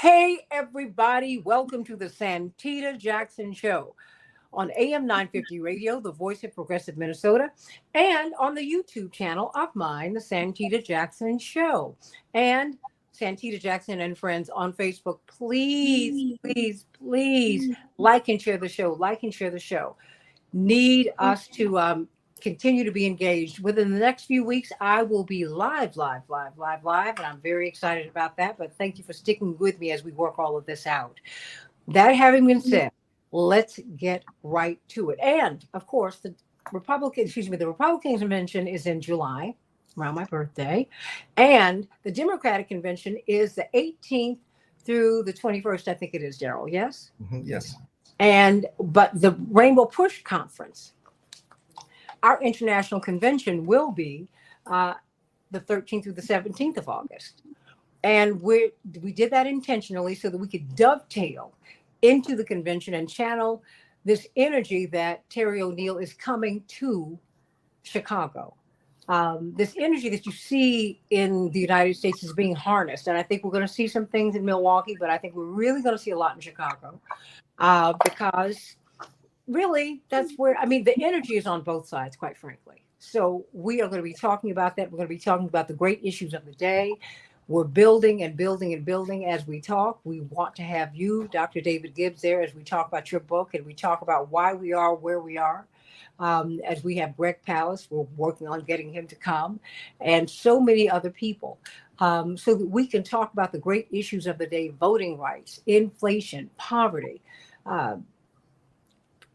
Hey, everybody, welcome to the Santita Jackson Show on AM 950 Radio, the voice of progressive Minnesota, and on the YouTube channel of mine, the Santita Jackson Show. And Santita Jackson and friends on Facebook, please, please, please like and share the show. Like and share the show. Need us to continue to be engaged. Within the next few weeks, I will be live, and I'm very excited about that. But thank you for sticking with me as we work all of this out. That having been said, let's get right to it. And of course, the Republican convention is in July, around my birthday, and the Democratic convention is the 18th through the 21st. I think it is, Daryl. Yes. Yes. But the Rainbow Push Conference, our international convention, will be the 13th through the 17th of August. And we did that intentionally so that we could dovetail into the convention and channel this energy that Terry O'Neill is coming to Chicago. This energy that you see in the United States is being harnessed. And I think we're going to see some things in Milwaukee, but I think we're really going to see a lot in Chicago. Because really, that's where, the energy is on both sides, quite frankly. So we are going to be talking about that. We're going to be talking about the great issues of the day. We're building and building and building as we talk. We want to have you, Dr. David Gibbs, there as we talk about your book and we talk about why we are where we are. As we have Greg Palast, we're working on getting him to come, and so many other people. So that we can talk about the great issues of the day: voting rights, inflation, poverty,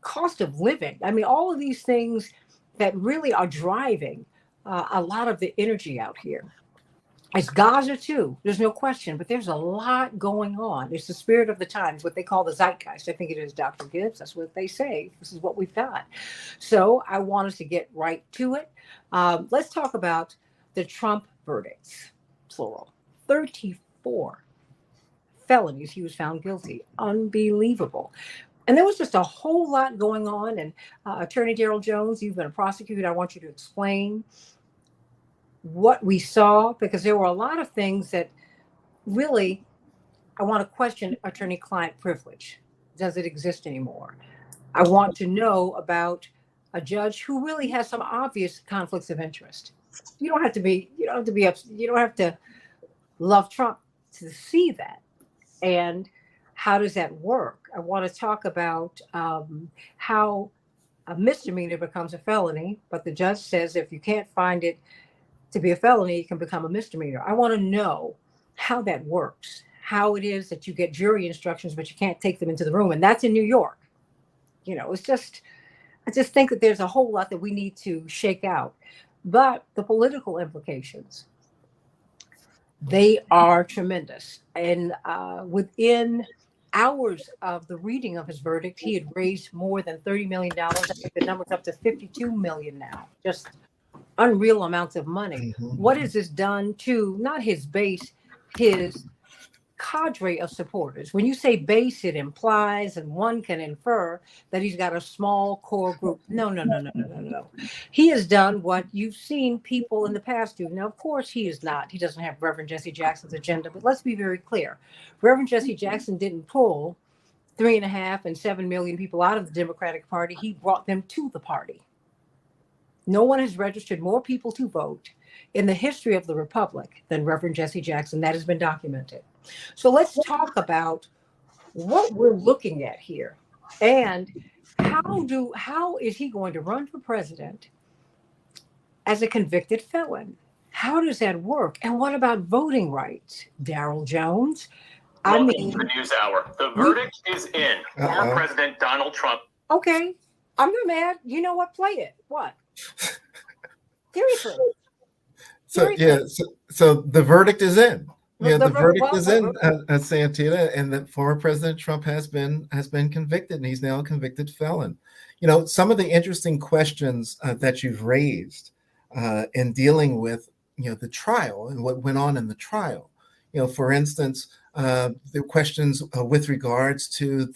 cost of living. All of these things that really are driving a lot of the energy out here. It's Gaza too, there's no question, but there's a lot going on. It's the spirit of the times, what they call the zeitgeist. I think it is, Dr. Gibbs. That's what they say. This is what we've got. So I want us to get right to it. Let's talk about the Trump verdicts, plural. 34 felonies he was found guilty. Unbelievable. And there was just a whole lot going on. And Attorney Daryl Jones, you've been a prosecutor. I want you to explain what we saw, because there were a lot of things that really, I want to question attorney-client privilege. Does it exist anymore? I want to know about a judge who really has some obvious conflicts of interest. You don't have to love Trump to see that. And how does that work? I want to talk about how a misdemeanor becomes a felony, but the judge says if you can't find it to be a felony, it can become a misdemeanor. I want to know how that works, how it is that you get jury instructions, but you can't take them into the room. And that's in New York. I just think that there's a whole lot that we need to shake out. But the political implications, they are tremendous. And within hours of the reading of his verdict, he had raised more than $30 million. I think the number's up to $52 million now. Just unreal amounts of money. Mm-hmm. What has this done to not his base, his cadre of supporters? When you say base, it implies, and one can infer, that he's got a small core group. No. He has done what you've seen people in the past do. Now, of course, he doesn't have Reverend Jesse Jackson's agenda, but let's be very clear. Reverend Jesse Jackson didn't pull 3.5 and 7 million people out of the Democratic Party. He brought them to the party. No one has registered more people to vote in the history of the Republic than Reverend Jesse Jackson. That has been documented. So let's talk about what we're looking at here, and how is he going to run for president as a convicted felon? How does that work? And what about voting rights, Daryl Jones? Welcome to News Hour. The verdict is in. Former President Donald Trump. Okay, I'm not mad. You know what? Play it. What? Seriously. So the verdict is in. The verdict is in, Santita, and that former President Trump has been convicted, and he's now a convicted felon. Some of the interesting questions that you've raised in dealing with the trial and what went on in the trial. For instance, the questions with regards to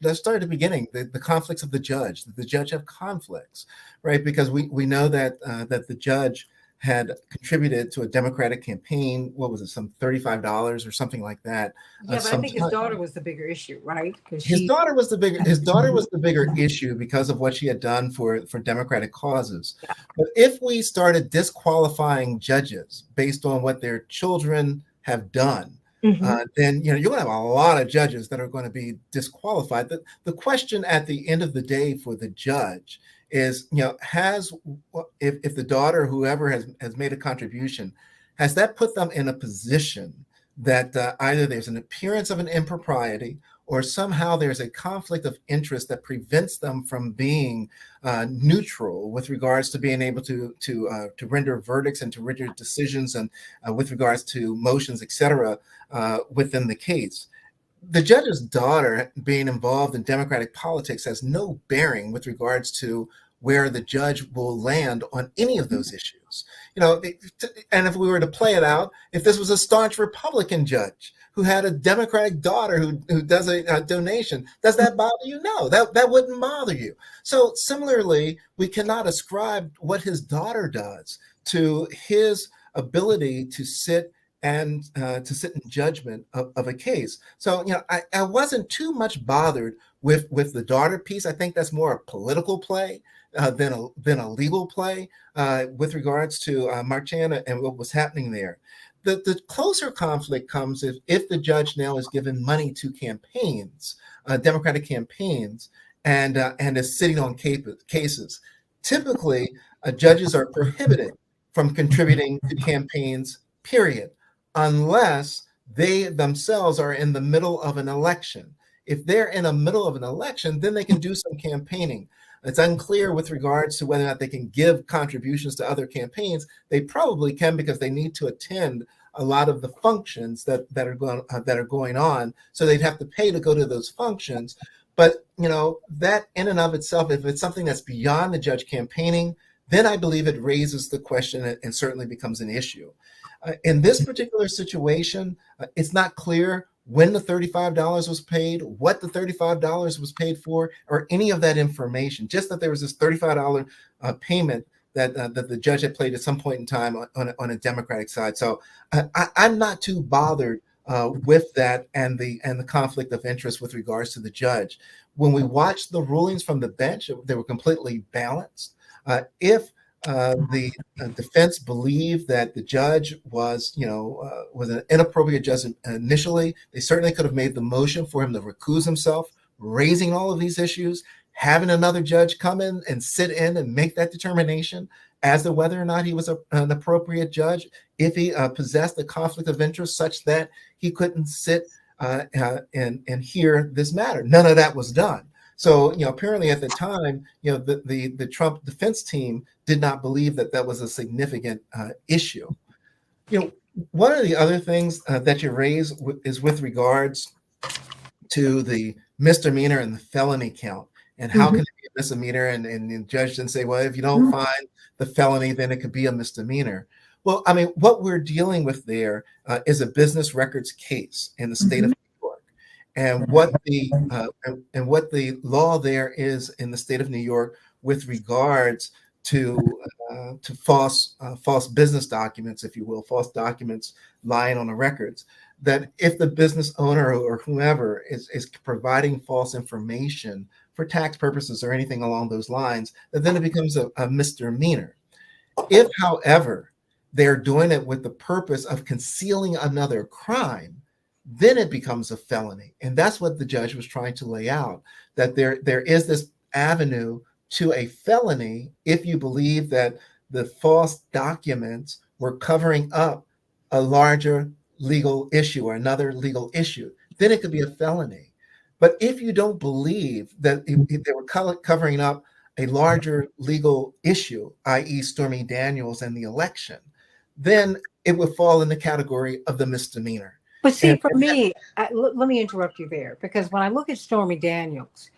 let's start at the beginning, the conflicts of the judge. Did the judge have conflicts, right? Because we know that the judge had contributed to a Democratic campaign. What was it, some $35 or something like that? Yeah, but I think his daughter was the bigger issue, right? Because his daughter was the bigger issue because of what she had done for Democratic causes. Yeah. But if we started disqualifying judges based on what their children have done, then you're going to have a lot of judges that are going to be disqualified. The question at the end of the day for the judge is, if the daughter, whoever has made a contribution, has that put them in a position that either there's an appearance of an impropriety or somehow there's a conflict of interest that prevents them from being neutral with regards to being able to render verdicts and to render decisions and with regards to motions, etc., within the case. The judge's daughter being involved in Democratic politics has no bearing with regards to where the judge will land on any of those issues. And if we were to play it out, if this was a staunch Republican judge who had a Democratic daughter who does a donation, does that bother you? No, that wouldn't bother you. So similarly, we cannot ascribe what his daughter does to his ability to sit and to sit in judgment of a case. So, I wasn't too much bothered with the daughter piece. I think that's more a political play than a legal play with regards to Marchand and what was happening there. The closer conflict comes if the judge now is given money to campaigns, Democratic campaigns, and is sitting on cases. Typically, judges are prohibited from contributing to campaigns, period, unless they themselves are in the middle of an election. If they're in the middle of an election, then they can do some campaigning. It's unclear with regards to whether or not they can give contributions to other campaigns. They probably can because they need to attend a lot of the functions that are going on. So they'd have to pay to go to those functions. But that in and of itself, if it's something that's beyond the judge campaigning, then I believe it raises the question and certainly becomes an issue. In this particular situation, it's not clear when the $35 was paid, what the $35 was paid for, or any of that information. Just that there was this $35 payment that the judge had played at some point in time on a Democratic side. So I'm not too bothered with that and the conflict of interest with regards to the judge. When we watched the rulings from the bench, they were completely balanced. If the defense believed that the judge was an inappropriate judge initially, they certainly could have made the motion for him to recuse himself, raising all of these issues, having another judge come in and sit in and make that determination as to whether or not he was an appropriate judge, if he possessed a conflict of interest such that he couldn't sit and hear this matter. None of that was done. So, apparently at the time, the Trump defense team did not believe that was a significant issue. One of the other things that you raise is with regards to the misdemeanor and the felony count, and how can it be a misdemeanor? And the judge didn't say, well, if you don't find the felony, then it could be a misdemeanor. Well, I mean, what we're dealing with there is a business records case in the state of New York, and what the law there is in the state of New York with regards to false business documents, if you will, false documents lying on the records. That if the business owner or whomever is providing false information for tax purposes or anything along those lines, that then it becomes a misdemeanor. If, however, they're doing it with the purpose of concealing another crime, then it becomes a felony. And that's what the judge was trying to lay out, that there is this avenue to a felony if you believe that the false documents were covering up a larger legal issue or another legal issue, then it could be a felony. But if you don't believe that they were covering up a larger legal issue, i.e. Stormy Daniels and the election, then it would fall in the category of the misdemeanor. But see, for me, let me interrupt you there, because when I look at Stormy Daniels,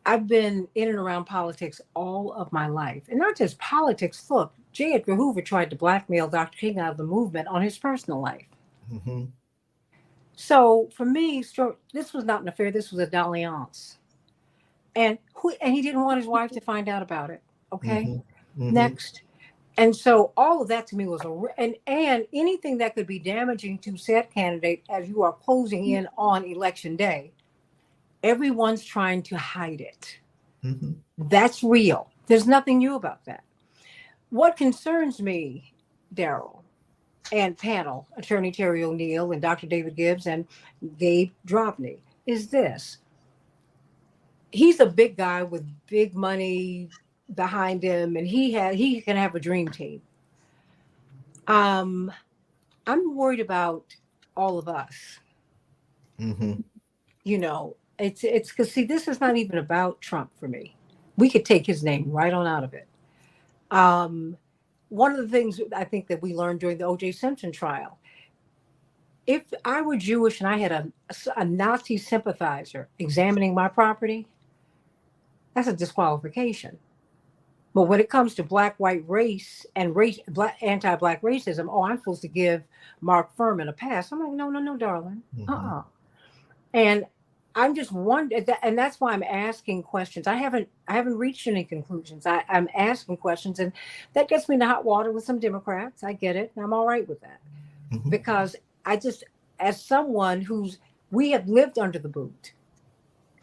I've been in and around politics all of my life. And not just politics. Look, J. Edgar Hoover tried to blackmail Dr. King out of the movement on his personal life. Mm-hmm. So for me, this was not an affair. This was a dalliance. And he didn't want his wife to find out about it. Okay. Mm-hmm. Mm-hmm. Next, And so all of that to me was and anything that could be damaging to said candidate as you are closing in on election day, everyone's trying to hide it. Mm-hmm. That's real. There's nothing new about that. What concerns me, Daryl and panel, Attorney Terry O'Neill and Dr. David Gibbs and Gabe Drobny, is this. He's a big guy with big money behind him, and he can have a dream team. I'm worried about all of us. Mm-hmm. You know, it's because see, this is not even about Trump for me. We could take his name right on out of it. One of the things I think that we learned during the O.J. Simpson trial, if I were Jewish and I had a Nazi sympathizer examining my property, that's a disqualification. But when it comes to black-white race and anti-black racism, oh, I'm supposed to give Mark Furman a pass. I'm like, no, darling. Mm-hmm. And I'm just wondering, and that's why I'm asking questions. I haven't reached any conclusions. I'm asking questions, and that gets me into hot water with some Democrats. I get it. I'm all right with that. Mm-hmm. Because I just, as someone we have lived under the boot.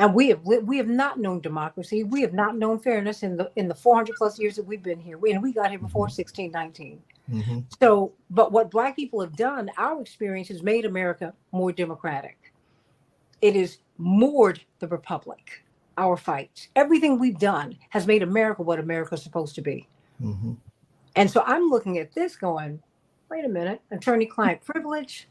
And we have not known democracy. We have not known fairness in the 400 plus years that we've been here. We got here before 1619. Mm-hmm. So, but what Black people have done, our experience has made America more democratic. It has moored the republic, our fight. Everything we've done has made America what America's supposed to be. Mm-hmm. And so I'm looking at this going, wait a minute, attorney-client privilege.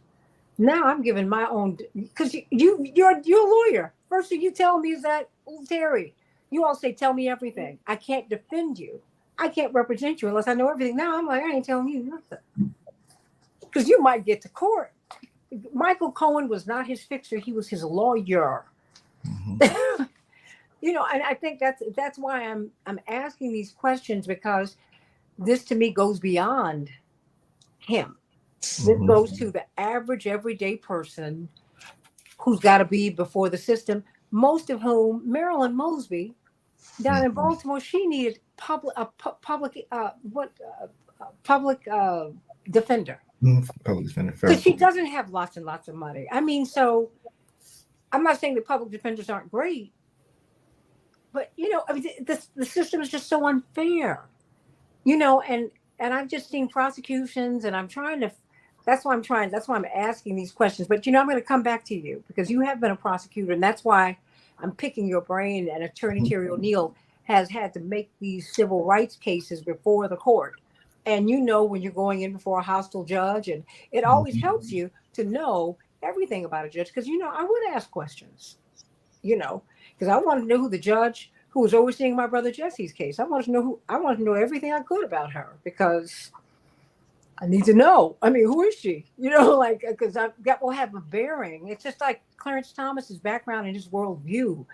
Now I'm giving my own, because you're a lawyer. First thing you tell me is that, oh, Terry, you all say, tell me everything. I can't defend you. I can't represent you unless I know everything. Now I'm like, I ain't telling you nothing. Because you might get to court. Michael Cohen was not his fixer. He was his lawyer. Mm-hmm. You know, and I think that's why I'm asking these questions, because this to me goes beyond him. This goes to the average everyday person who's got to be before the system, most of whom, Marilyn Mosby, down in Baltimore, she needed public defender. Public defender. Because she doesn't have lots and lots of money. I mean, so I'm not saying that public defenders aren't great, but, you know, I mean, the system is just so unfair, you know, and I've just seen prosecutions, and that's why I'm asking these questions. But, you know, I'm going to come back to you because you have been a prosecutor, and that's why I'm picking your brain. And Attorney Terry O'Neill has had to make these civil rights cases before the court. And, you know, when you're going in before a hostile judge, and it always helps you to know everything about a judge. Because, you know, I would ask questions, you know, because I wanted to know who the judge who was overseeing my brother Jesse's case. I wanted to know everything I could about her, because I need to know. I mean, who is she? You know, like, because that will have a bearing. It's just like Clarence Thomas's background and his worldview.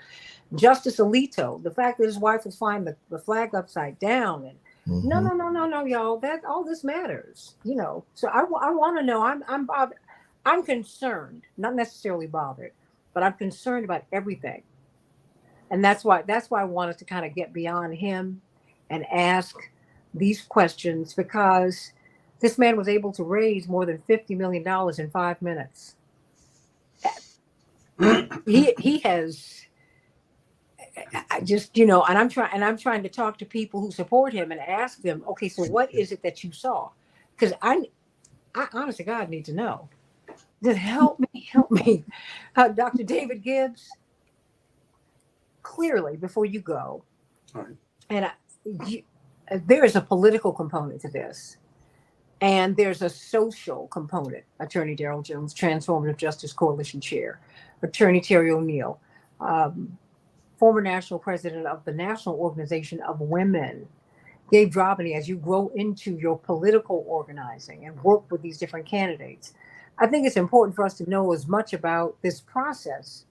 Justice Alito, the fact that his wife was flying the flag upside down, and no, y'all. That all this matters, you know. So I want to know. I'm bothered. I'm concerned, not necessarily bothered, but I'm concerned about everything. And that's why I wanted to kind of get beyond him and ask these questions, because this man was able to raise more than $50 million in 5 minutes. He has, I just, you know, and I'm trying to talk to people who support him and ask them, okay, so what is it that you saw? Because I honest to God need to know. Just help me. Dr. David Gibbs, clearly before you go, all right. And there is a political component to this. And there's a social component. Attorney Darrell Jones, Transformative Justice Coalition Chair. Attorney Terry O'Neill, former national president of the National Organization of Women. Gabe Drobny, as you grow into your political organizing and work with these different candidates, I think it's important for us to know as much about this process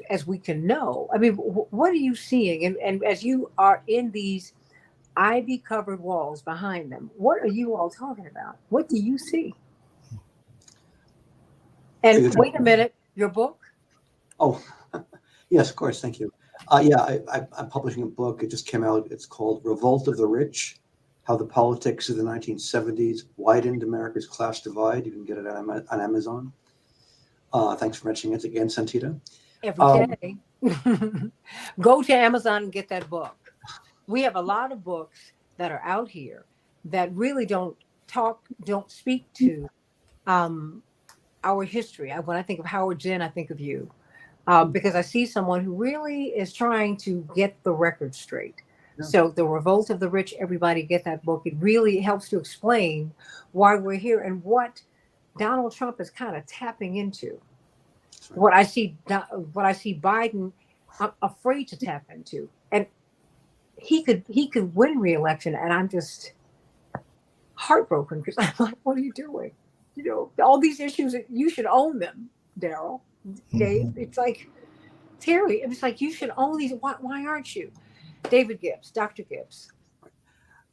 as we can know. I mean, what are you seeing? And as you are in these ivy-covered walls behind them, what are you all talking about? What do you see? And wait a minute, your book? Oh, yes, of course. Thank you. Yeah, I'm publishing a book. It just came out. It's called Revolt of the Rich: how the politics of the 1970s widened America's class divide. You can get it on Amazon. Thanks for mentioning it again, Santita. Every day. Go to Amazon and get that book. We have a lot of books that are out here that really don't speak to our history. When I think of Howard Zinn, I think of you, because I see someone who really is trying to get the record straight. Yeah. So The Revolt of the Rich, everybody get that book. It really helps to explain why we're here and what Donald Trump is kind of tapping into. Right. What I see Biden afraid to tap into, and he could win re-election, and I'm just heartbroken because I'm like, what are you doing? You know, all these issues, you should own them, Daryl, Dave. Mm-hmm. It's like, Terry, it's like you should own these. Why aren't you? David Gibbs, Dr. Gibbs.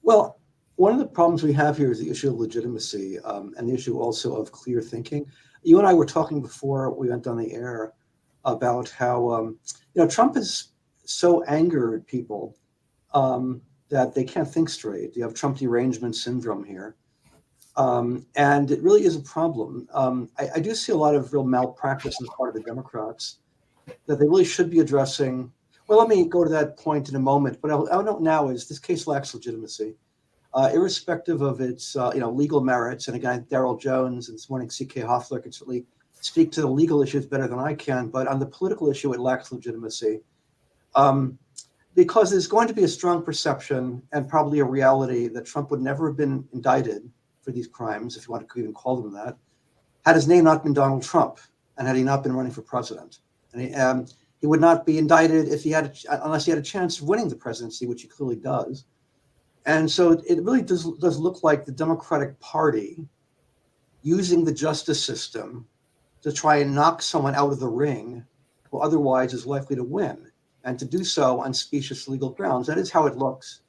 Well, one of the problems we have here is the issue of legitimacy, and the issue also of clear thinking. You and I were talking before we went on the air about how Trump has so angered people that they can't think straight. You have Trump derangement syndrome here. And it really is a problem. I do see a lot of real malpractice on the part of the Democrats that they really should be addressing. Well, let me go to that point in a moment. But I know now is this case lacks legitimacy, irrespective of its legal merits. And again, Daryl Jones and this morning C.K. Hoffler can certainly speak to the legal issues better than I can. But on the political issue, it lacks legitimacy. Because there's going to be a strong perception and probably a reality that Trump would never have been indicted for these crimes, if you want to even call them that, had his name not been Donald Trump and had he not been running for president. And he would not be indicted unless he had a chance of winning the presidency, which he clearly does. And so it really does look like the Democratic Party using the justice system to try and knock someone out of the ring who otherwise is likely to win, and to do so on specious legal grounds. That is how it looks.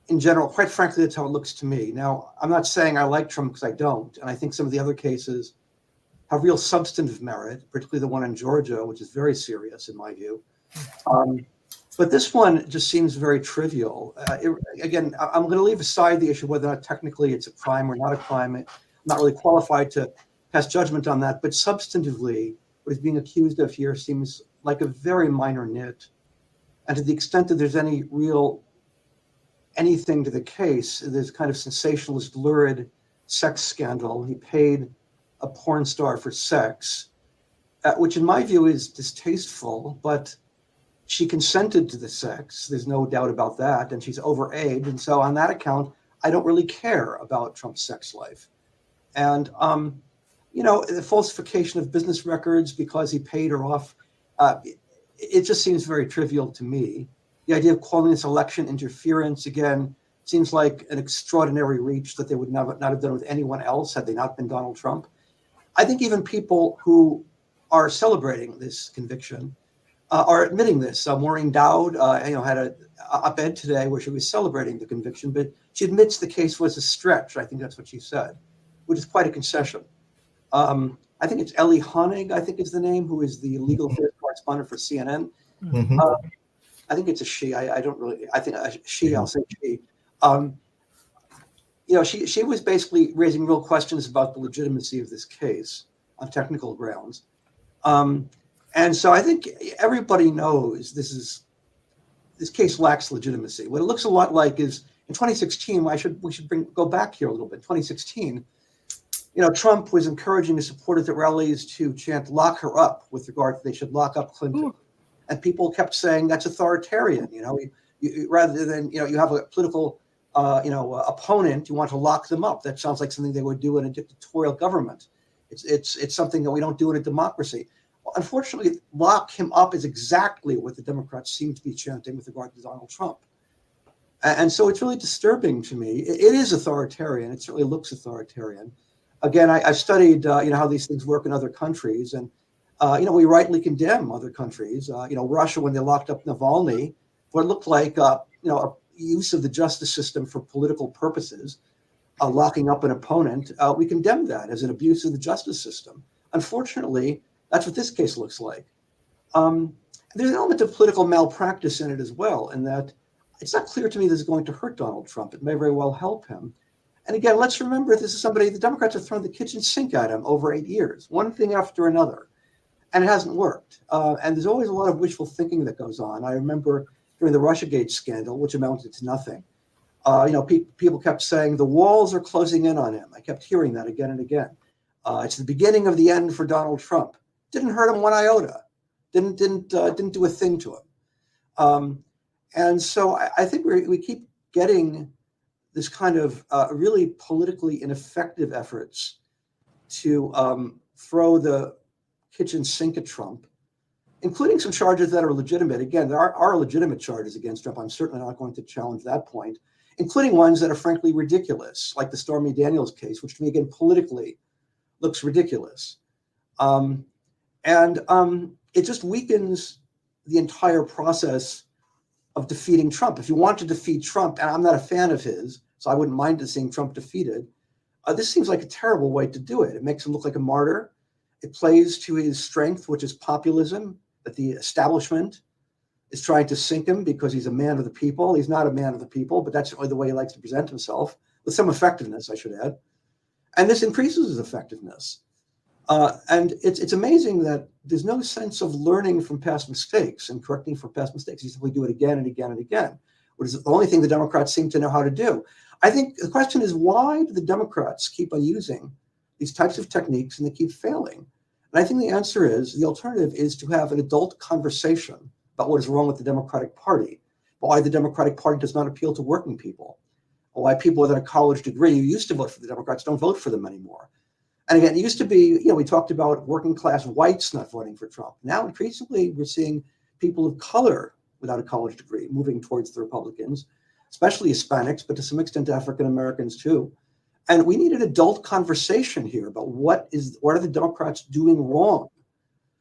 In general, quite frankly, that's how it looks to me. Now, I'm not saying I like Trump because I don't, and I think some of the other cases have real substantive merit, particularly the one in Georgia, which is very serious in my view. But this one just seems very trivial. Again, I'm going to leave aside the issue whether or not technically it's a crime or not a crime. I'm not really qualified to pass judgment on that, but substantively, what he's being accused of here seems like a very minor nit. And to the extent that there's anything to the case, there's kind of sensationalist, lurid sex scandal. He paid a porn star for sex, which in my view is distasteful, but she consented to the sex. There's no doubt about that. And she's overage. And so on that account, I don't really care about Trump's sex life. And, the falsification of business records because he paid her off, it just seems very trivial to me. The idea of calling this election interference, again, seems like an extraordinary reach that they would not have done with anyone else had they not been Donald Trump. I think even people who are celebrating this conviction are admitting this. Maureen Dowd, had an op-ed today where she was celebrating the conviction, but she admits the case was a stretch. I think that's what she said, which is quite a concession. I think it's Ellie Honig, I think is the name, who is the legal affairs correspondent for CNN. Mm-hmm. I think it's a she. I don't really. I think she. I'll say she. She was basically raising real questions about the legitimacy of this case on technical grounds, and so I think everybody knows this case lacks legitimacy. What it looks a lot like is in 2016. We should go back here a little bit. 2016. Trump was encouraging his supporters at rallies to chant "lock her up" with regard to they should lock up Clinton. Ooh. And people kept saying that's authoritarian. You rather than you have a political opponent, you want to lock them up. That sounds like something they would do in a dictatorial government. It's something that we don't do in a democracy. Well, unfortunately, lock him up is exactly what the Democrats seem to be chanting with regard to Donald Trump. And so it's really disturbing to me. It is authoritarian. It certainly looks authoritarian. Again, I've studied how these things work in other countries, and we rightly condemn other countries. Russia, when they locked up Navalny, what looked like a use of the justice system for political purposes, locking up an opponent, we condemn that as an abuse of the justice system. Unfortunately, that's what this case looks like. There's an element of political malpractice in it as well, in that it's not clear to me this is going to hurt Donald Trump. It may very well help him. And again, let's remember this is somebody, the Democrats have thrown the kitchen sink at him over 8 years, one thing after another, and it hasn't worked. And there's always a lot of wishful thinking that goes on. I remember during the Russiagate scandal, which amounted to nothing, people kept saying the walls are closing in on him. I kept hearing that again and again. It's the beginning of the end for Donald Trump. Didn't hurt him one iota. Didn't do a thing to him. And so I think we keep getting this kind of really politically ineffective efforts to throw the kitchen sink at Trump, including some charges that are legitimate. Again, there are legitimate charges against Trump. I'm certainly not going to challenge that point, including ones that are frankly ridiculous, like the Stormy Daniels case, which to me, again, politically looks ridiculous. It just weakens the entire process of defeating Trump. If you want to defeat Trump, and I'm not a fan of his, so I wouldn't mind seeing Trump defeated, this seems like a terrible way to do it. It makes him look like a martyr. It plays to his strength, which is populism, that the establishment is trying to sink him because he's a man of the people. He's not a man of the people, but that's the way he likes to present himself, with some effectiveness, I should add. And this increases his effectiveness. And it's amazing that there's no sense of learning from past mistakes and correcting for past mistakes. You simply do it again and again and again, which is the only thing the Democrats seem to know how to do. I think the question is, why do the Democrats keep on using these types of techniques and they keep failing? And I think the answer is, the alternative is to have an adult conversation about what is wrong with the Democratic Party, why the Democratic Party does not appeal to working people, or why people with a college degree who used to vote for the Democrats don't vote for them anymore. And again, it used to be, we talked about working class whites not voting for Trump. Now, increasingly, we're seeing people of color without a college degree moving towards the Republicans, especially Hispanics, but to some extent African Americans too. And we need an adult conversation here about what are the Democrats doing wrong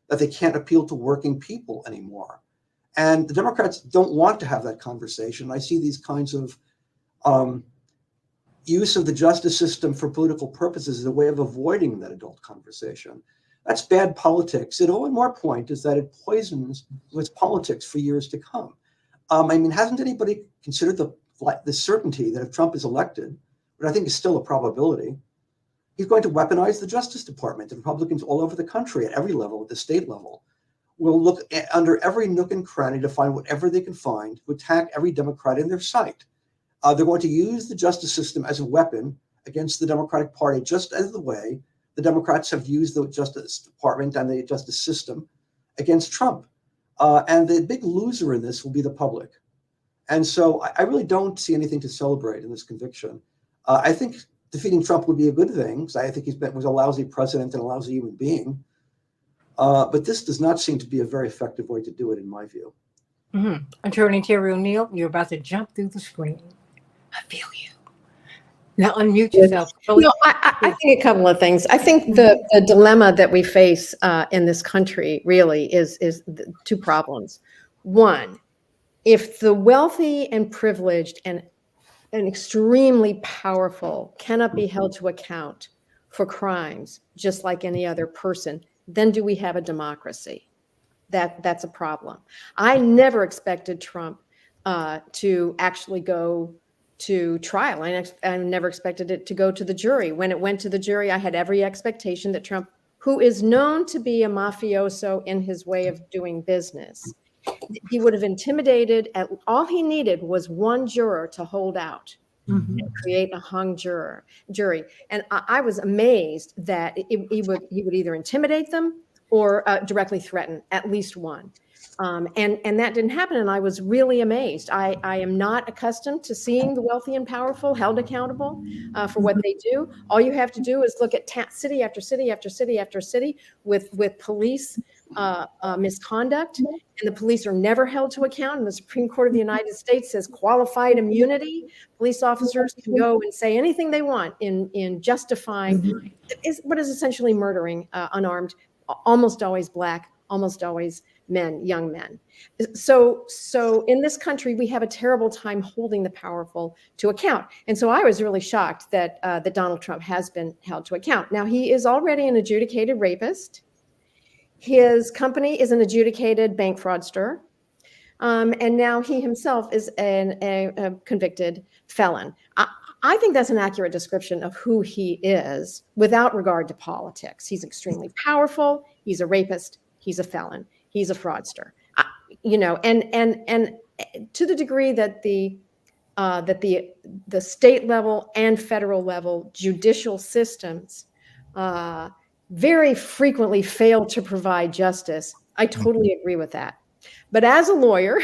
that they can't appeal to working people anymore. And the Democrats don't want to have that conversation. I see these kinds of use of the justice system for political purposes as a way of avoiding that adult conversation. That's bad politics. And one more point is that it poisons with politics for years to come. Hasn't anybody considered the certainty that if Trump is elected, but I think is still a probability, he's going to weaponize the Justice Department. And Republicans all over the country at every level, at the state level, will look under every nook and cranny to find whatever they can find to attack every Democrat in their sight. They're going to use the justice system as a weapon against the Democratic Party, just as the way the Democrats have used the Justice Department and the justice system against Trump. And the big loser in this will be the public. And so I really don't see anything to celebrate in this conviction. I think defeating Trump would be a good thing, because I think was a lousy president and a lousy human being. But this does not seem to be a very effective way to do it, in my view. Mm-hmm. Attorney Terry O'Neill, you're about to jump through the screen. I feel you. Now unmute yourself. No, I think a couple of things. I think the dilemma that we face in this country really is two problems. One, if the wealthy and privileged and extremely powerful cannot be held to account for crimes just like any other person, then do we have a democracy? That's a problem. I never expected Trump to actually go to trial. I never expected it to go to the jury. When it went to the jury, I had every expectation that Trump, who is known to be a mafioso in his way of doing business, he would have intimidated. All he needed was one juror to hold out and create a hung jury. And I was amazed that he would either intimidate them or directly threaten at least one. And that didn't happen. And I was really amazed. I am not accustomed to seeing the wealthy and powerful held accountable for what they do. All you have to do is look at city after city after city after city with police misconduct, and the police are never held to account. And the Supreme Court of the United States says qualified immunity. Police officers can go and say anything they want in justifying what is essentially murdering unarmed, almost always Black, almost always young men. So in this country, we have a terrible time holding the powerful to account. And so I was really shocked that Donald Trump has been held to account. Now, he is already an adjudicated rapist. His company is an adjudicated bank fraudster. And now he himself is a convicted felon. I think that's an accurate description of who he is without regard to politics. He's extremely powerful. He's a rapist. He's a felon. He's a fraudster. And to the degree that the state level and federal level judicial systems very frequently fail to provide justice, I totally agree with that. But as a lawyer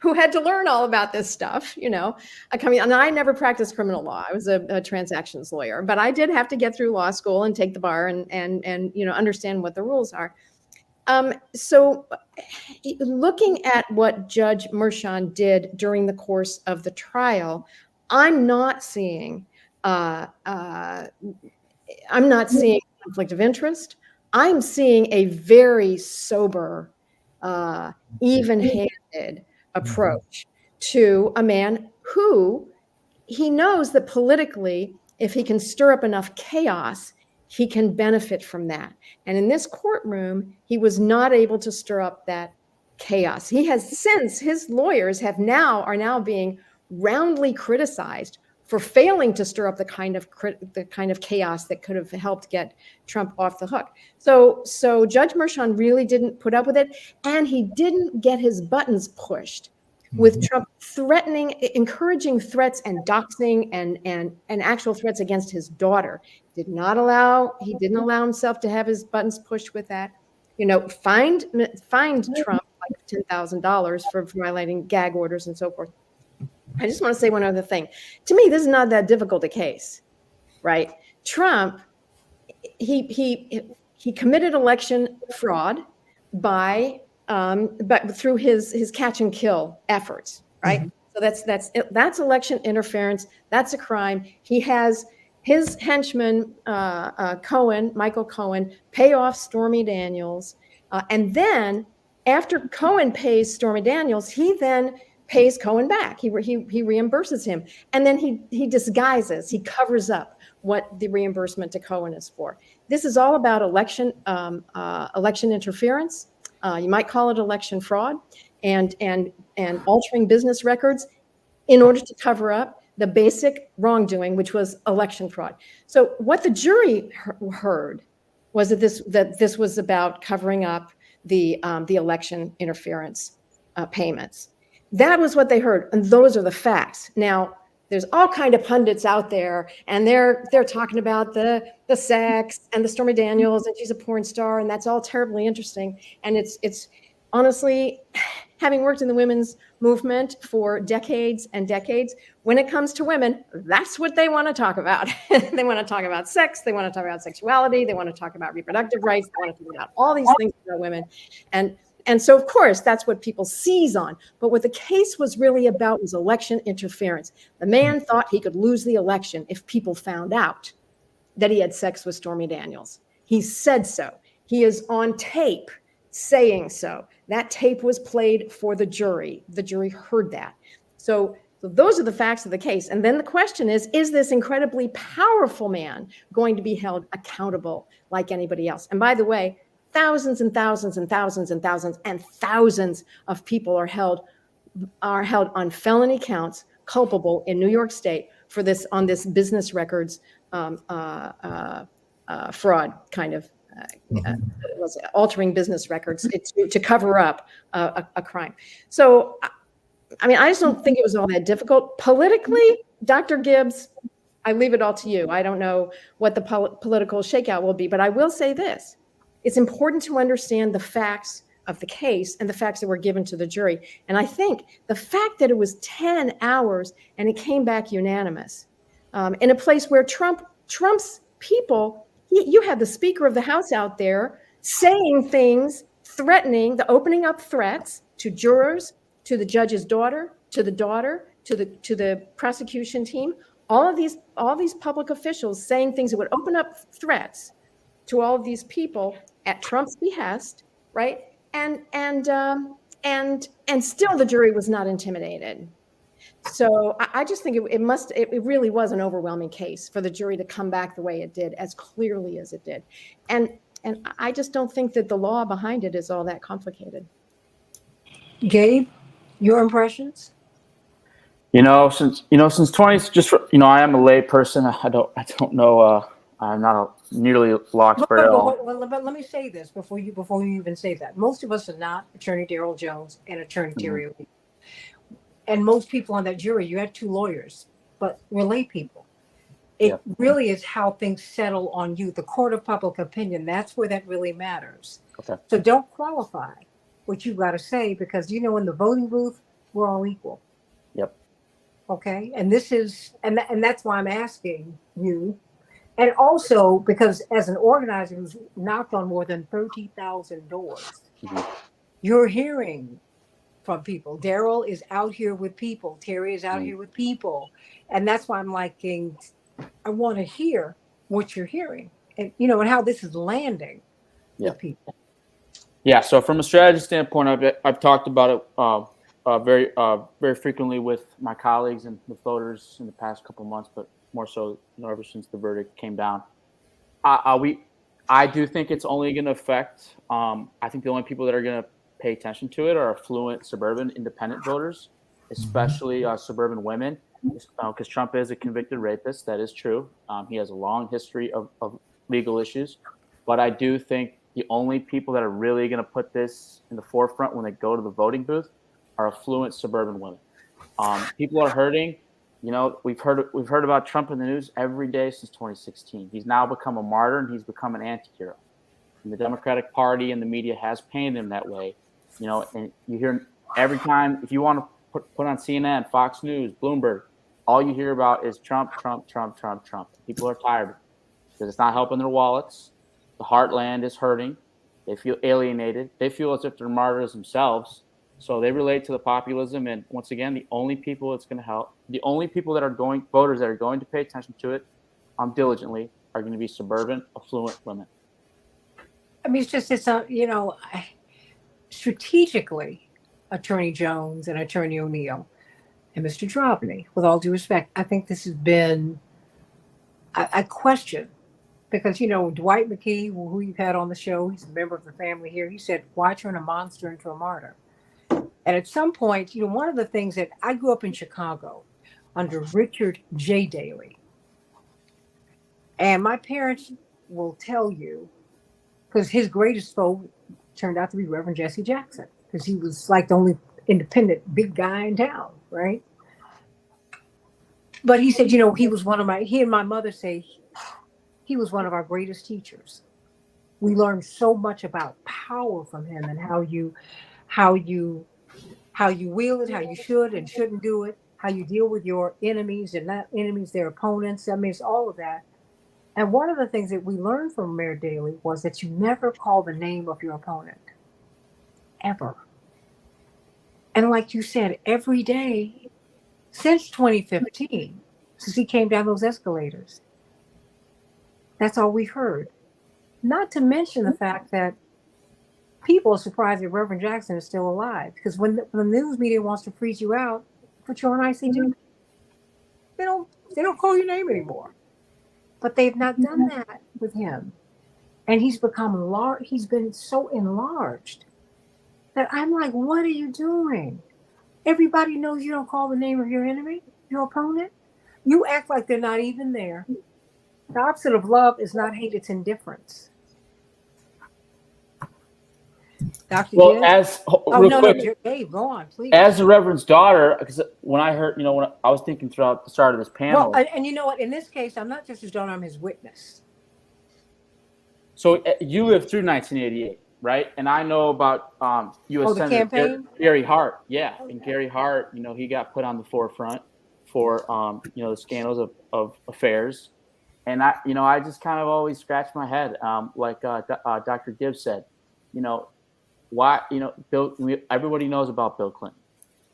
who had to learn all about this stuff, and I never practiced criminal law. I was a transactions lawyer, but I did have to get through law school and take the bar and understand what the rules are. So looking at what Judge Mershon did during the course of the trial, I'm not seeing conflict of interest. I'm seeing a very sober, even-handed approach to a man who he knows that politically, if he can stir up enough chaos, he can benefit from that. And in this courtroom, he was not able to stir up that chaos. He has since, his lawyers are now being roundly criticized for failing to stir up the kind of chaos that could have helped get Trump off the hook. So Judge Mershon really didn't put up with it, and he didn't get his buttons pushed with Trump encouraging threats and doxing and actual threats against his daughter. He didn't allow himself to have his buttons pushed with that. Fined Trump like $10,000 for violating gag orders and so forth. I just want to say one other thing. To me, this is not that difficult a case, right? Trump, he committed election fraud but through his catch and kill efforts, right? Mm-hmm. So that's election interference. That's a crime. He has his henchman Michael Cohen, pay off Stormy Daniels, and then after Cohen pays Stormy Daniels, he then pays Cohen back. He reimburses him, and then he disguises, he covers up what the reimbursement to Cohen is for. This is all about election interference. You might call it election fraud, and altering business records in order to cover up the basic wrongdoing, which was election fraud. So what the jury heard was that this was about covering up the election interference payments. That was what they heard, and those are the facts. Now, there's all kind of pundits out there, and they're talking about the sex and the Stormy Daniels, and she's a porn star, and that's all terribly interesting. And it's honestly, having worked in the women's movement for decades and decades, when it comes to women, that's what they want to talk about. They want to talk about sex, they want to talk about sexuality, they want to talk about reproductive rights, they want to talk about all these things about women. And so, of course, that's what people seize on. But what the case was really about was election interference. The man thought he could lose the election if people found out that he had sex with Stormy Daniels. He said so. He is on tape saying so. That tape was played for the jury. The jury heard that. So those are the facts of the case. And then the question is this incredibly powerful man going to be held accountable like anybody else? And by the way, thousands and thousands and thousands and thousands and thousands of people are held on felony counts, culpable in New York State for this, on this business records fraud kind of altering business records to cover up a crime. So, I mean, I just don't think it was all that difficult. Politically, Dr. Gibbs, I leave it all to you. I don't know what the political shakeout will be, but I will say this. It's important to understand the facts of the case and the facts that were given to the jury. And I think the fact that it was 10 hours and it came back unanimous in a place where Trump's people, you had the Speaker of the House out there saying things, threatening, opening up threats to jurors, to the judge's daughter, to the prosecution team, all these public officials saying things that would open up threats to all of these people at Trump's behest, right? And still the jury was not intimidated. So I just think it really was an overwhelming case for the jury to come back the way it did, as clearly as it did. And I just don't think that the law behind it is all that complicated. Gabe, your impressions? Since 20, I am a lay person. I don't know. I'm not a nearly law expert at all. But let me say this before you even say that. Most of us are not Attorney Daryl Jones and Attorney Terry O'Neill. And most people on that jury, you had two lawyers, but we're lay people. It really is how things settle on you. The court of public opinion, that's where that really matters. Okay. So don't qualify what you got to say, because in the voting booth, we're all equal. Yep. Okay. And that's why I'm asking you. And also because as an organizer who's knocked on more than 30,000 doors, you're hearing from people. Daryl is out here with people. Terry is out here with people. And that's why I'm liking, I want to hear what you're hearing and, and how this is landing with people. Yeah. So from a strategy standpoint, I've talked about it very frequently with my colleagues and with voters in the past couple of months, but more so, ever since the verdict came down. I do think it's only going to affect. I think the only people that are going to pay attention to it are affluent suburban independent voters, especially suburban women, because Trump is a convicted rapist. That is true. He has a long history of legal issues, but I do think the only people that are really going to put this in the forefront when they go to the voting booth are affluent suburban women. People are hurting. We've heard about Trump in the news every day since 2016. He's now become a martyr and he's become an anti-hero. And the Democratic Party and the media has painted him that way. And you hear every time, if you want to put on CNN, Fox News, Bloomberg, all you hear about is Trump, Trump, Trump, Trump, Trump. People are tired because it's not helping their wallets. The heartland is hurting. They feel alienated. They feel as if they're martyrs themselves. So they relate to the populism. And once again, the only people it's going to help, the only people voters that are going to pay attention to it diligently are going to be suburban, affluent women. I mean, strategically, Attorney Jones and Attorney O'Neill and Mr. Drobny, with all due respect, I think this has been a question. Because, Dwight McKee, who you've had on the show, he's a member of the family here, he said, why turn a monster into a martyr? And at some point, one of the things that I grew up in Chicago under Richard J. Daley. And my parents will tell you, because his greatest foe turned out to be Reverend Jesse Jackson, because he was like the only independent big guy in town, right? But he said, he and my mother say, he was one of our greatest teachers. We learned so much about power from him and how you wield it, how you should and shouldn't do it, how you deal with your enemies and not enemies, their opponents. I mean, it's all of that. And one of the things that we learned from Mayor Daley was that you never call the name of your opponent, ever. And like you said, every day since 2015, since he came down those escalators, that's all we've heard. Not to mention the fact that people are surprised that Reverend Jackson is still alive. Because when the news media wants to freeze you out, put you on ICD, they don't call your name anymore. But they've not done that with him. And he's become large. He's been so enlarged that I'm like, what are you doing? Everybody knows you don't call the name of your enemy, your opponent. You act like they're not even there. The opposite of love is not hate, it's indifference. Dr. Well, Dave, go on, please. As the Reverend's daughter, because when I heard, when I was thinking throughout the start of this panel. Well, and you know what? In this case, I'm not just his daughter, I'm his witness. So you lived through 1988, right? And I know about U.S. Senator Gary Hart. Yeah, and Gary Hart, he got put on the forefront for, the scandals of affairs. And I just kind of always scratch my head, like Dr. Gibbs said, why, Bill. Everybody knows about Bill Clinton.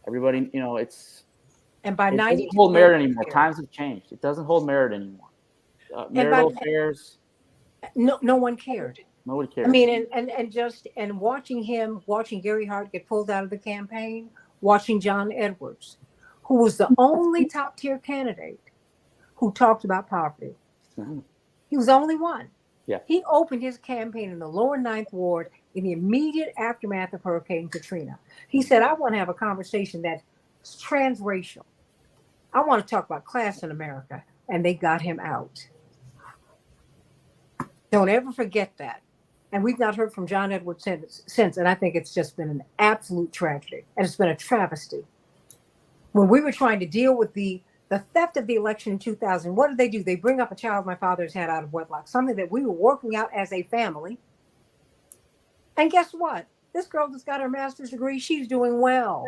Everybody, it's. And by 90, it doesn't hold merit anymore. Times have changed. It doesn't hold merit anymore. Marital affairs. No one cared. Nobody cared. I mean, and watching Gary Hart get pulled out of the campaign, watching John Edwards, who was the only top tier candidate who talked about poverty. Mm-hmm. He was the only one. Yeah. He opened his campaign in the lower Ninth Ward in the immediate aftermath of Hurricane Katrina. He said, I want to have a conversation that's transracial. I want to talk about class in America. And they got him out. Don't ever forget that. And we've not heard from John Edwards since. And I think it's just been an absolute tragedy. And it's been a travesty. When we were trying to deal with the theft of the election in 2000, what did? They bring up a child my father's had out of wedlock, something that we were working out as a family. And guess what? This girl just got her master's degree. She's doing well.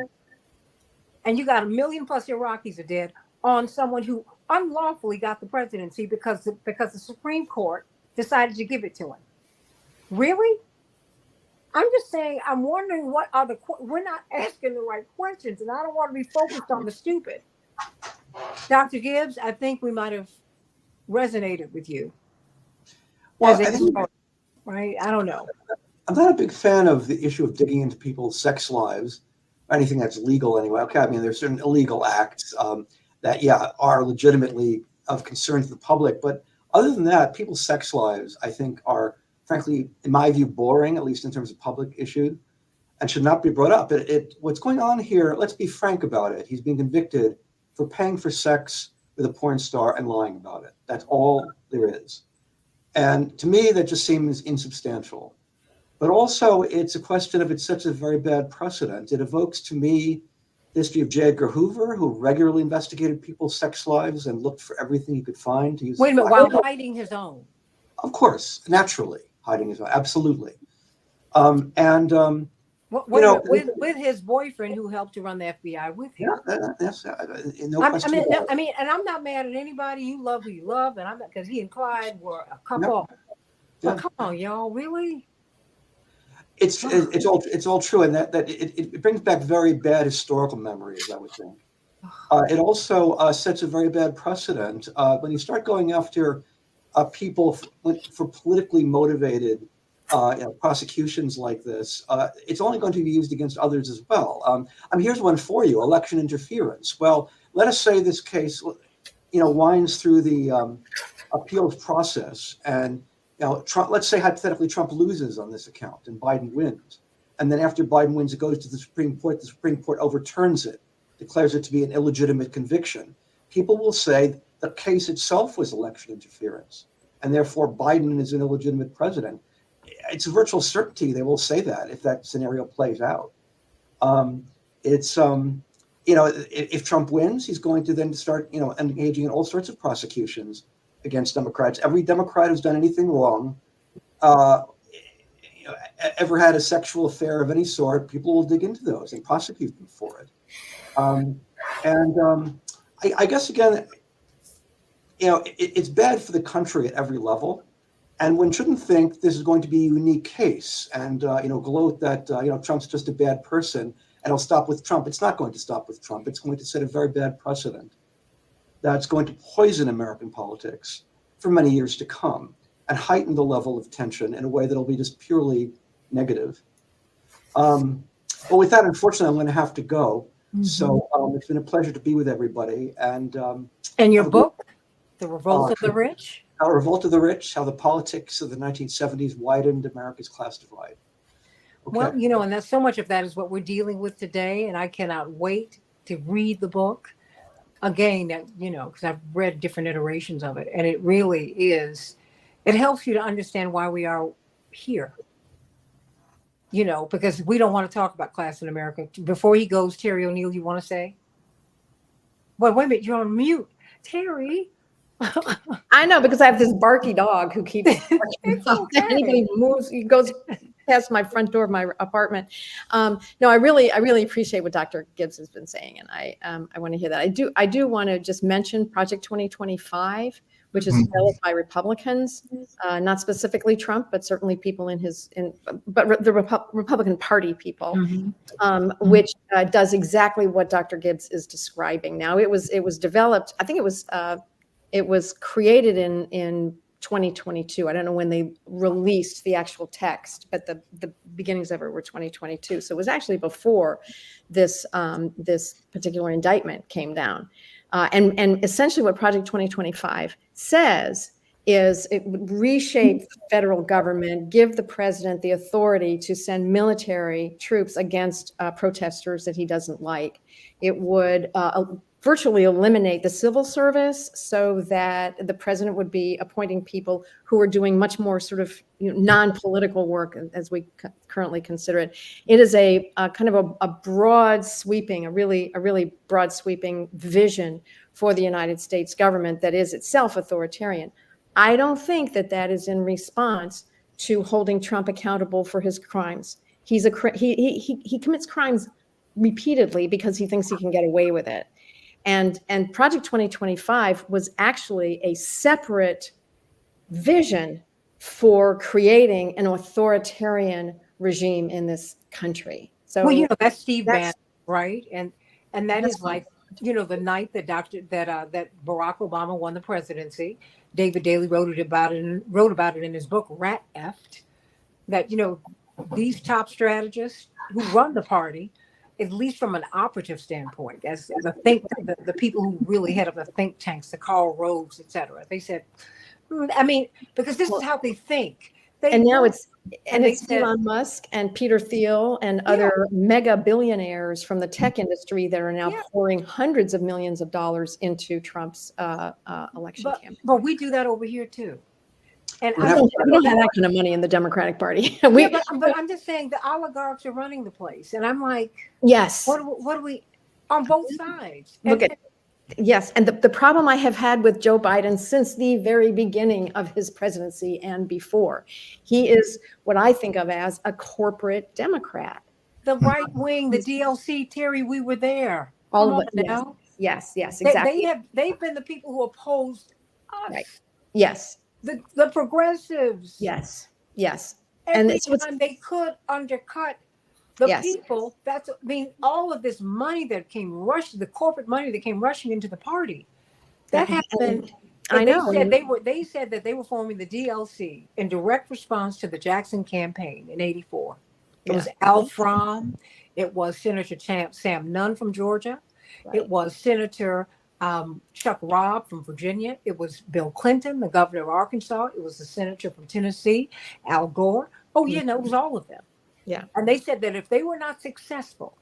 And you got 1 million plus Iraqis are dead on someone who unlawfully got the presidency because the Supreme Court decided to give it to him. Really? I'm just saying, I'm wondering we're not asking the right questions, and I don't want to be focused on the stupid. Dr. Gibbs, I think we might have resonated with you. Well, I think, right? I don't know. I'm not a big fan of the issue of digging into people's sex lives, or anything that's legal anyway. Okay, I mean, there's certain illegal acts that, are legitimately of concern to the public. But other than that, people's sex lives, I think, are, frankly, in my view, boring, at least in terms of public issue, and should not be brought up. What's going on here, let's be frank about it. He's being convicted for paying for sex with a porn star and lying about it. That's all there is. And to me, that just seems insubstantial. But also, it's a question of it's such a very bad precedent. It evokes to me the history of J. Edgar Hoover, who regularly investigated people's sex lives and looked for everything he could find to use. Wait a minute, while hiding his own. Of course, naturally, hiding his own, absolutely. With his boyfriend who helped to run the FBI with him. That's no question. And I'm not mad at anybody. You love who you love, and I'm not, because he and Clyde were a couple. But come on, y'all, really? It's all true, and that it brings back very bad historical memories, I would think. It also sets a very bad precedent when you start going after people for politically motivated prosecutions like this. It's only going to be used against others as well. Here's one for you: election interference. Well, let us say this case, winds through the appeals process, and Trump, let's say hypothetically Trump loses on this account and Biden wins. And then after Biden wins, it goes to the Supreme Court overturns it, declares it to be an illegitimate conviction. People will say the case itself was election interference, and therefore Biden is an illegitimate president. It's a virtual certainty they will say that if that scenario plays out. If Trump wins, he's going to then start, engaging in all sorts of prosecutions against Democrats. Every Democrat who's done anything wrong, ever had a sexual affair of any sort, people will dig into those and prosecute them for it. I guess, again, it's bad for the country at every level. And one shouldn't think this is going to be a unique case and, gloat that, Trump's just a bad person and it'll stop with Trump. It's not going to stop with Trump. It's going to set a very bad precedent that's going to poison American politics for many years to come and heighten the level of tension in a way that'll be just purely negative. But with that, unfortunately, I'm going to have to go. Mm-hmm. So it's been a pleasure to be with everybody. And your book, The Revolt of the Rich? Revolt of the Rich, How the Politics of the 1970s Widened America's Class Divide. Okay. Well, and that's so much of that is what we're dealing with today. And I cannot wait to read the book. Again, because I've read different iterations of it, and it really is, it helps you to understand why we are here, because we don't want to talk about class in America. Before he goes, Terry O'Neill, you want to say? Well, wait a minute, you're on mute. Terry. I know, because I have this barky dog who keeps anybody moves, he goes past my front door of my apartment. No, I really appreciate what Dr. Gibbs has been saying, and I want to hear that. I do want to just mention Project 2025, which is developed by Republicans, not specifically Trump, but certainly people but the Republican Party people, which does exactly what Dr. Gibbs is describing. Now, it was developed. I think it was created in 2022. I don't know when they released the actual text, but the beginnings of it were 2022. So it was actually before this particular indictment came down. And essentially what Project 2025 says is it would reshape the federal government, give the president the authority to send military troops against protesters that he doesn't like. It would virtually eliminate the civil service so that the president would be appointing people who are doing much more sort of non-political work as we currently consider it. It is a kind of a broad sweeping, a really broad sweeping vision for the United States government that is itself authoritarian. I don't think that that is in response to holding Trump accountable for his crimes. He commits crimes repeatedly because he thinks he can get away with it. And Project 2025 was actually a separate vision for creating an authoritarian regime in this country. So well, that's Steve Bannon, right? And that is like, the night that that Barack Obama won the presidency, David Daley wrote about it in his book Rat Effed, that these top strategists who run the party, at least from an operative standpoint, as the people who really head up the think tanks, the Karl Roves, et cetera, they said, because this is how they think. It's Elon Musk and Peter Thiel and other mega billionaires from the tech industry that are now pouring hundreds of millions of dollars into Trump's election campaign. But we do that over here too. And we don't have that kind of money in the Democratic Party. But I'm just saying the oligarchs are running the place, and I'm like, yes. What do we on both sides? Yes, and the problem I have had with Joe Biden since the very beginning of his presidency and before, he is what I think of as a corporate Democrat. The right wing, the DLC, Terry, we were there. All of it now. Yes, exactly. They've been the people who opposed us. Right. Yes. The progressives. Yes. Every time they could undercut the people, all of this money that came rushing, the corporate money that came rushing into the party, that happened. I know. They said that they were forming the DLC in direct response to the Jackson campaign in '84. It was Al Fromm. It was Senator Sam Nunn from Georgia. Right. It was Senator Chuck Robb from Virginia. It was Bill Clinton, the governor of Arkansas. It was the senator from Tennessee, Al Gore. Oh, it was all of them. Yeah. And they said that if they were not successful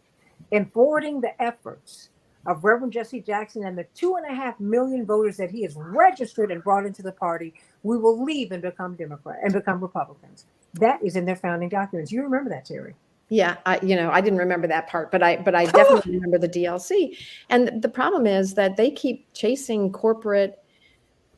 in forwarding the efforts of Reverend Jesse Jackson and the 2.5 million voters that he has registered and brought into the party, we will leave and become Republicans. That is in their founding documents. You remember that, Terry? Yeah, I didn't remember that part, but I definitely remember the DLC. And the problem is that they keep chasing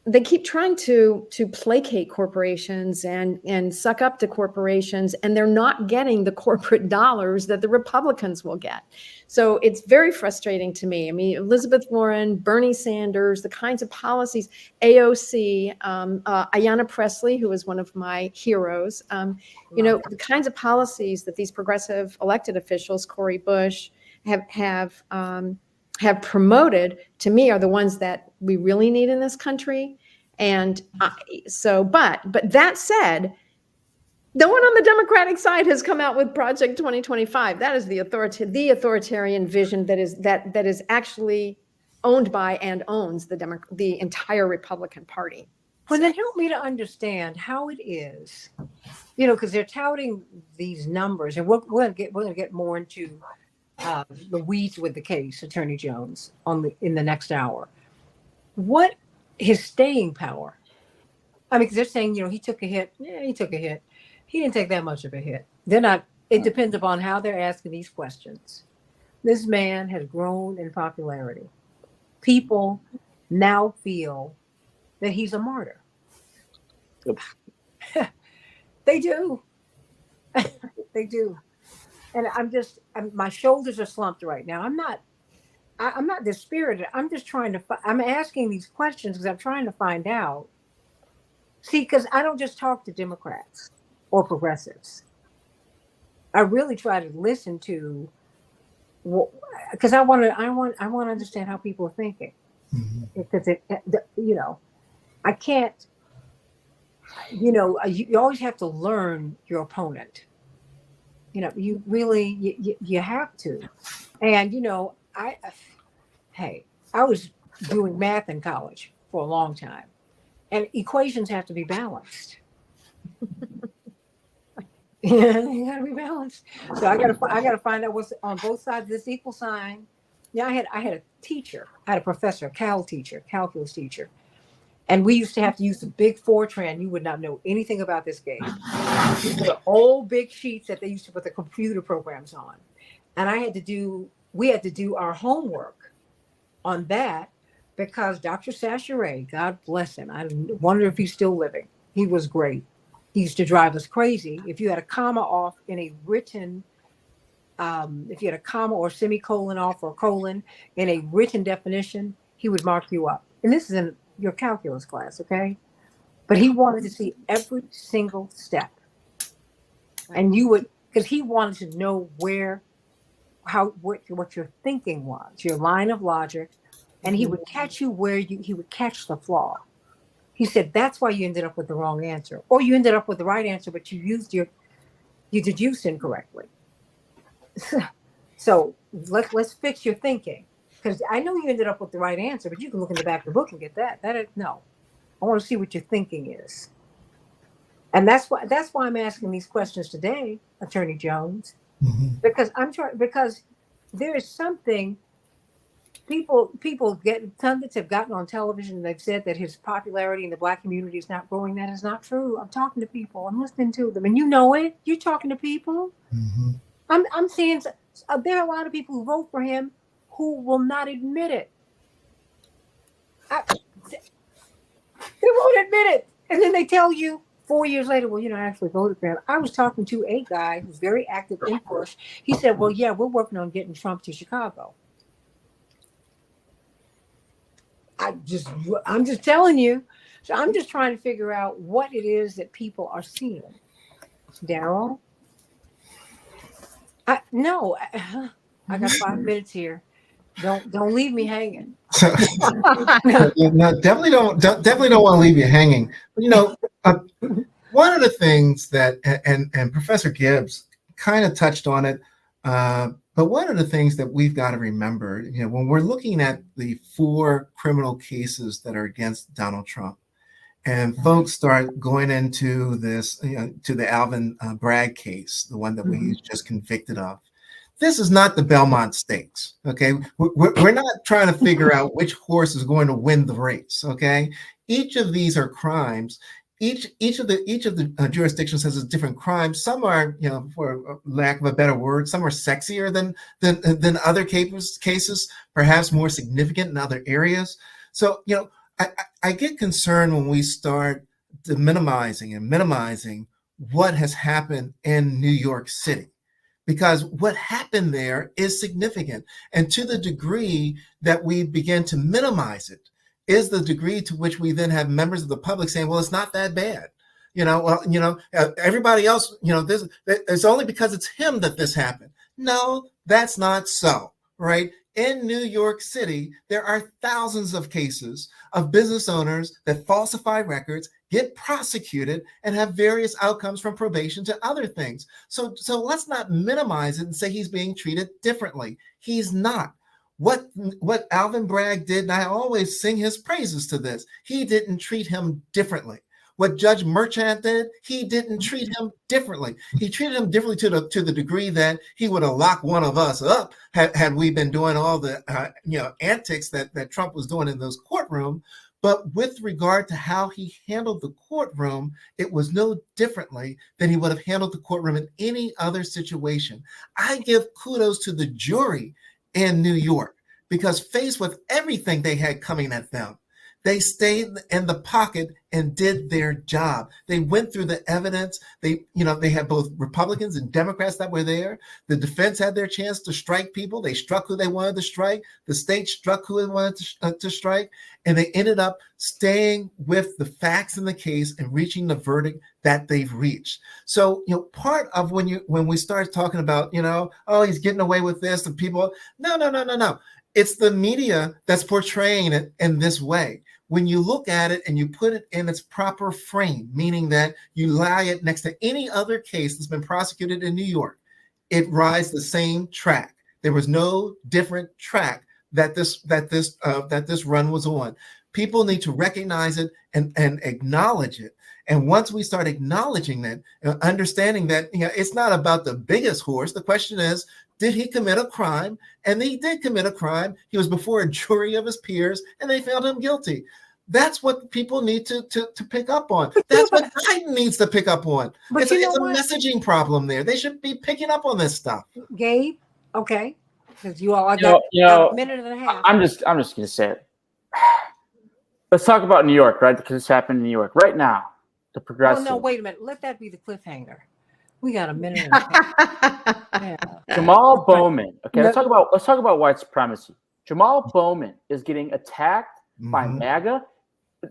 they keep trying to placate corporations and suck up to corporations, and they're not getting the corporate dollars that the Republicans will get. So it's very frustrating to me. I mean, Elizabeth Warren, Bernie Sanders, the kinds of policies, AOC, Ayanna Pressley, who is one of my heroes, the kinds of policies that these progressive elected officials, Cori Bush, have promoted, to me, are the ones that we really need in this country. And but that said, no one on the Democratic side has come out with Project 2025. That is the authoritarian vision that is actually owned by and owns the entire Republican Party. Well, then help me to understand how it is, because they're touting these numbers, and we're going to get more into the weeds with the case, Attorney Jones, in the next hour. What his staying power? I mean, because they're saying, he took a hit. Yeah, he took a hit. He didn't take that much of a hit. They're not. It depends upon how they're asking these questions. This man has grown in popularity. People now feel that he's a martyr. Yep. They do. They do. And my shoulders are slumped right now. I'm not dispirited. I'm just I'm asking these questions because I'm trying to find out. See, because I don't just talk to Democrats or progressives. I really try to listen to, because I want to understand how people are thinking. Because I can't. You always have to learn your opponent. You really you have to, and I was doing math in college for a long time, And equations have to be balanced. Yeah, you gotta be balanced. So I gotta find out what's on both sides of this equal sign. Yeah, I had a teacher, I had a professor, calculus teacher, and we used to have to use the big Fortran. You would not know anything about this game. These were the old big sheets that they used to put the computer programs on, and we had to do our homework on that because Dr. Sacheret, God bless him, I wonder if he's still living. He was great. He used to drive us crazy. If you had a comma off in a written, if you had a comma or semicolon off or colon in a written definition, he would mark you up. And this is in your calculus class, okay? But he wanted to see every single step. And you would, because he wanted to know what your thinking was, your line of logic, and he would catch you he would catch the flaw. He said, that's why you ended up with the wrong answer. Or you ended up with the right answer, but you deduced incorrectly. So let's fix your thinking. Because I know you ended up with the right answer, but you can look in the back of the book and get that. No. I want to see what your thinking is. And that's why I'm asking these questions today, Attorney Jones. Mm-hmm. Because there is something. Pundits have gotten on television and they've said that his popularity in the Black community is not growing. That is not true. I'm talking to people. I'm listening to them, and you know it. You're talking to people. Mm-hmm. I'm seeing there are a lot of people who vote for him who will not admit it. They won't admit it, and then they tell you 4 years later, well, I actually voted for him. I was talking to a guy who's very active in Bush. He said, well, yeah, we're working on getting Trump to Chicago. I'm just telling you. So I'm just trying to figure out what it is that people are seeing. Daryl? I got 5 minutes here. Don't leave me hanging. No, definitely don't want to leave you hanging. One of the things that and Professor Gibbs kind of touched on it. But one of the things that we've got to remember, when we're looking at the 4 criminal cases that are against Donald Trump, and folks start going into this, to the Alvin Bragg case, the one that we just convicted of. This is not the Belmont Stakes, okay? We're not trying to figure out which horse is going to win the race, okay? Each of these are crimes. Each of the jurisdictions has a different crime. Some are, for lack of a better word, some are sexier than other cases, perhaps more significant in other areas. So, I get concerned when we start minimizing what has happened in New York City, because what happened there is significant. And to the degree that we begin to minimize it is the degree to which we then have members of the public saying, well, it's not that bad. Everybody else, it's only because it's him that this happened. No, that's not so, right? In New York City, there are thousands of cases of business owners that falsify records, get prosecuted, and have various outcomes from probation to other things. So let's not minimize it and say he's being treated differently. He's not. What Alvin Bragg did, and I always sing his praises to this, he didn't treat him differently. What Judge Merchant did, he didn't treat him differently. He treated him differently to the degree that he would have locked one of us up had we been doing all the antics that Trump was doing in those courtroom. But with regard to how he handled the courtroom, it was no differently than he would have handled the courtroom in any other situation. I give kudos to the jury in New York, because faced with everything they had coming at them, they stayed in the pocket and did their job. They went through the evidence. They had both Republicans and Democrats that were there. The defense had their chance to strike people. They struck who they wanted to strike. The state struck who they wanted to strike. And they ended up staying with the facts in the case and reaching the verdict that they've reached. So, part of when we start talking about, oh, he's getting away with this, and people, no. It's the media that's portraying it in this way. When you look at it and you put it in its proper frame, meaning that you lie it next to any other case that's been prosecuted in New York, it rides the same track. There was no different track that this run was on. People need to recognize it and acknowledge it. And once we start acknowledging that, understanding that, it's not about the biggest horse. The question is, did he commit a crime? And he did commit a crime. He was before a jury of his peers, and they found him guilty. That's what people need to pick up on. That's what Biden needs to pick up on. It's a messaging problem there. They should be picking up on this stuff. Gabe, okay, because you all got a minute and a half. I'm just gonna say it. Let's talk about New York, right? Because it's happening in New York right now. The progressive. Oh no, wait a minute. Let that be the cliffhanger. We got a minute and a half. Yeah. Jamal Bowman. Okay, let's talk about white supremacy. Jamal Bowman is getting attacked by MAGA.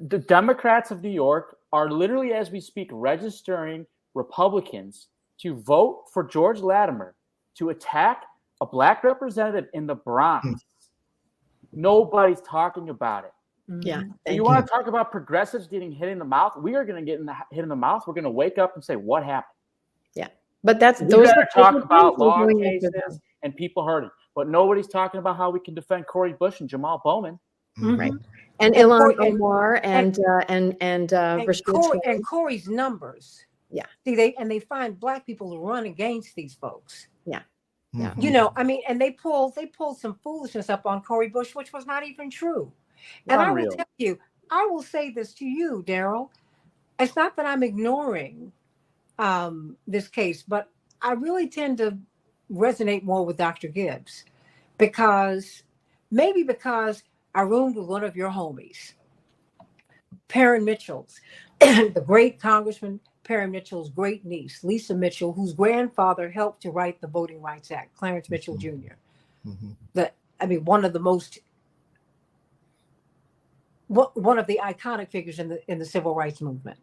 The Democrats of New York are literally, as we speak, registering Republicans to vote for George Latimer to attack a black representative in the Bronx. Nobody's talking about it. Yeah. You want to talk about progressives getting hit in the mouth? We are going to get hit in the mouth. We're going to wake up and say, "What happened?" Yeah, but those are talk about law cases and people hurting, but nobody's talking about how we can defend Cori Bush and Jamal Bowman, right? And Ilhan Omar and Rashid and Corey's numbers. Yeah. See, they find black people to run against these folks. Yeah. Yeah. I mean, and they pulled some foolishness up on Cori Bush, which was not even true. And I will tell you, I will say this to you, Daryl. It's not that I'm ignoring this case, but I really tend to resonate more with Dr. Gibbs because I roomed with one of your homies, Perrin Mitchell's, the great Congressman Perrin Mitchell's great niece, Lisa Mitchell, whose grandfather helped to write the Voting Rights Act, Clarence Mitchell Jr. One of the iconic figures in the civil rights movement.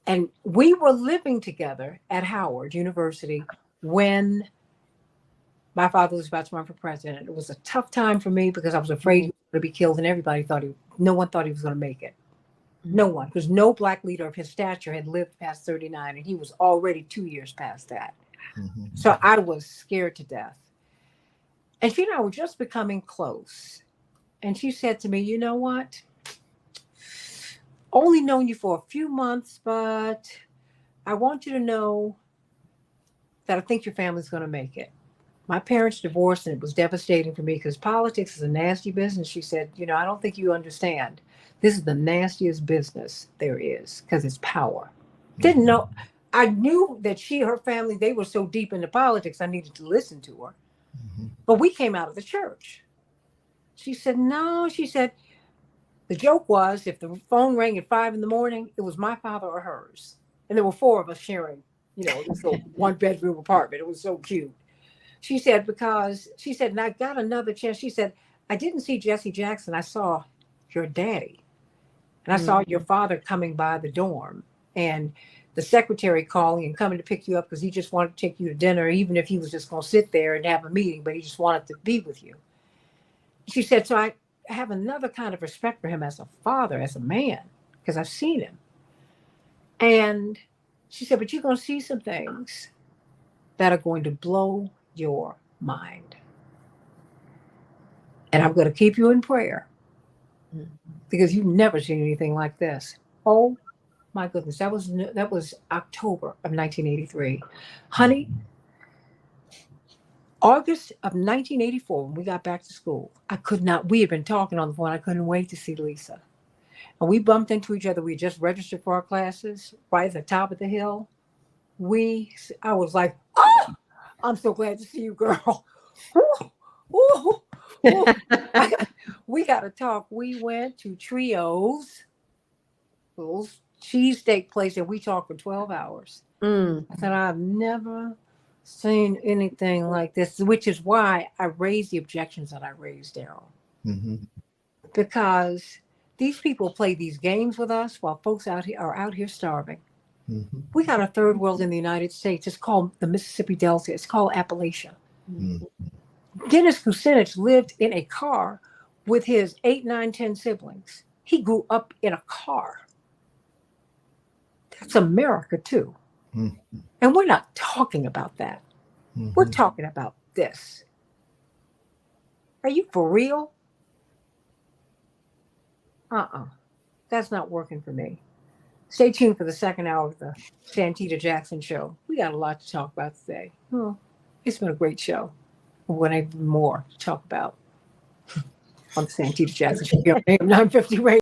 And we were living together at Howard University when my father was about to run for president. It was a tough time for me because I was afraid he was going to be killed, and no one thought he was going to make it. No one, because no black leader of his stature had lived past 39, and he was already 2 years past that. So I was scared to death. And she and I were just becoming close. And she said to me, "You know what? Only known you for a few months, but I want you to know that I think your family's going to make it." My parents divorced, and it was devastating for me because politics is a nasty business. She said, "I don't think you understand. This is the nastiest business there is because it's power." Didn't know. I knew that her family, they were so deep into politics, I needed to listen to her. But we came out of the church. She said, "No," she said, the joke was if the phone rang at 5 a.m, it was my father or hers. And there were 4 of us sharing, this little 1-bedroom apartment. It was so cute. She said, and I got another chance. She said, "I didn't see Jesse Jackson. I saw your daddy. And I saw your father coming by the dorm and the secretary calling and coming to pick you up because he just wanted to take you to dinner, even if he was just going to sit there and have a meeting, but he just wanted to be with you." She said, "So I have another kind of respect for him as a father, as a man, because I've seen him." And she said, "But you're going to see some things that are going to blow your mind. And I'm going to keep you in prayer because you've never seen anything like this." Oh my goodness. That was October of 1983. Honey, August of 1984, when we got back to school, we had been talking on the phone. I couldn't wait to see Lisa. And we bumped into each other. We had just registered for our classes right at the top of the hill. I was like, "Oh, I'm so glad to see you, girl." Ooh. We got to talk. We went to Trio's, little cheesesteak place, and we talked for 12 hours. I said, "I've never seen anything like this," which is why I raised the objections that I raised, Daryl. Because these people play these games with us while folks are out here starving. We got a third world in the United States. It's called the Mississippi Delta. It's called Appalachia. Dennis Kucinich lived in a car with his 8, 9, 10 siblings. He grew up in a car. That's America too. And we're not talking about that. We're talking about this. Are you for real? That's not working for me. Stay tuned for the second hour of the Santita Jackson Show. We got a lot to talk about today. It's been a great show. We're going to have more to talk about on the Santita Jackson Show. 950 Radio.